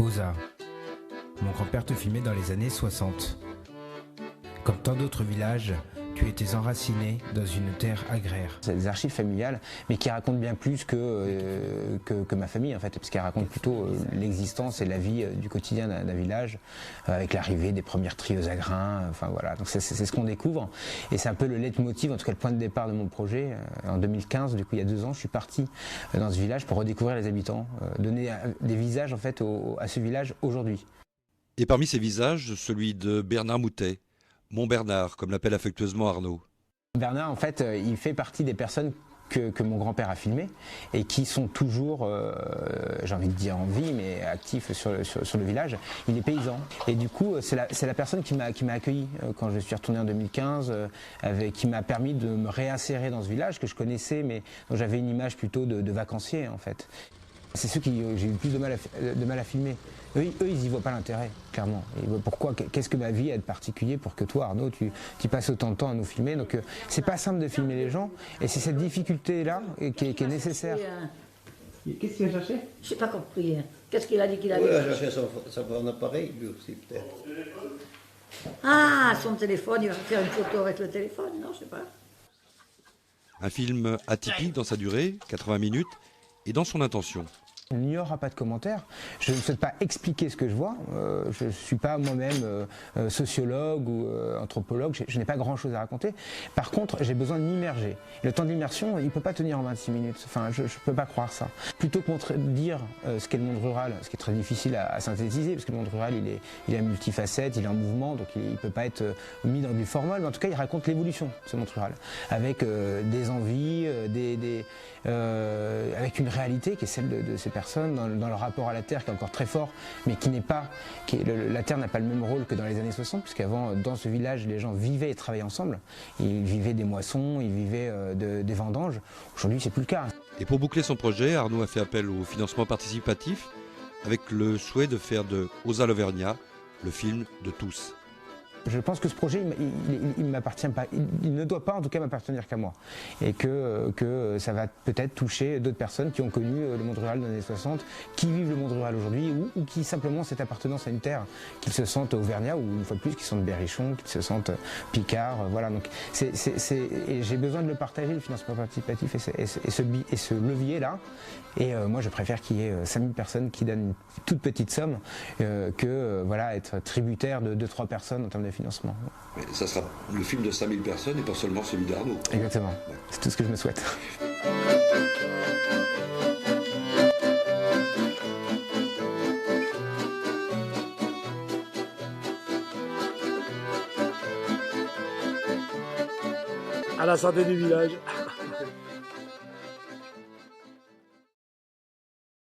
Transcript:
Osa. Mon grand-père te filmait dans les années 60. Comme tant d'autres villages, tu étais enraciné dans une terre agraire. C'est des archives familiales, mais qui racontent bien plus que ma famille en fait, parce qu'elles racontent plutôt l'existence et la vie du quotidien d'un village, avec l'arrivée des premières trieuses à grains, enfin voilà, donc c'est ce qu'on découvre, et c'est un peu le leitmotiv, en tout cas le point de départ de mon projet. En 2015, du coup il y a 2 ans, je suis parti dans ce village pour redécouvrir les habitants, donner des visages en fait à ce village aujourd'hui. Et parmi ces visages, celui de Bernard Moutet, Mon Bernard, comme l'appelle affectueusement Arnaud. Bernard, en fait, il fait partie des personnes que mon grand-père a filmées et qui sont toujours, j'ai envie de dire en vie, mais actifs sur le village. Il est paysan. Et du coup, c'est la personne qui m'a accueilli quand je suis retourné en 2015, qui m'a permis de me réinsérer dans ce village que je connaissais, mais dont j'avais une image plutôt de vacancier, en fait. C'est ceux qui j'ai eu le plus de mal à filmer. Eux, ils n'y voient pas l'intérêt, clairement. Pourquoi, qu'est-ce que ma vie a de particulier pour que toi, Arnaud, tu passes autant de temps à nous filmer? Donc, c'est pas simple de filmer les gens, et c'est cette difficulté-là qui est nécessaire. Qu'est-ce qu'il a cherché? Je n'ai pas compris. Qu'est-ce qu'il a dit qu'il avait? Oui, il a cherché son appareil, lui aussi, peut-être. Ah, son téléphone, il va faire une photo avec le téléphone, non, je sais pas. Un film atypique dans sa durée, 80 minutes, et dans son intention. Il n'y aura pas de commentaires. Je ne souhaite pas expliquer ce que je vois. Je ne suis pas moi-même sociologue ou anthropologue. Je n'ai pas grand-chose à raconter. Par contre, j'ai besoin de m'immerger. Le temps d'immersion, il ne peut pas tenir en 26 minutes. Enfin, je ne peux pas croire ça. Plutôt que dire ce qu'est le monde rural, ce qui est très difficile à synthétiser, parce que le monde rural, il est multifacette, il est en mouvement, donc il ne peut pas être mis dans du formol. Mais en tout cas, il raconte l'évolution de ce monde rural, avec des envies, avec une réalité qui est celle de ces personnes, dans leur rapport à la terre qui est encore très fort, mais qui n'est pas, la terre n'a pas le même rôle que dans les années 60, puisqu'avant, dans ce village, les gens vivaient et travaillaient ensemble. Ils vivaient des moissons, ils vivaient des vendanges. Aujourd'hui, c'est plus le cas. Et pour boucler son projet, Arnaud a fait appel au financement participatif, avec le souhait de faire de Osa l'Auvergnat le film de tous. Je pense que ce projet, il m'appartient pas. Il ne doit pas, en tout cas, m'appartenir qu'à moi. Et que ça va peut-être toucher d'autres personnes qui ont connu le monde rural dans les années 60, qui vivent le monde rural aujourd'hui, ou qui simplement ont cette appartenance à une terre, qu'ils se sentent auvergnats, ou une fois de plus, qu'ils se sentent berrichons, qu'ils se sentent picards. Voilà. Donc, et j'ai besoin de le partager, le financement participatif, et ce levier-là. Et moi, je préfère qu'il y ait 5000 personnes qui donnent une toute petite somme que voilà, être tributaire de 2-3 personnes en termes de financement. Mais ça sera le film de 5000 personnes et pas seulement celui d'Arnaud. Exactement, c'est tout ce que je me souhaite. À la santé du village.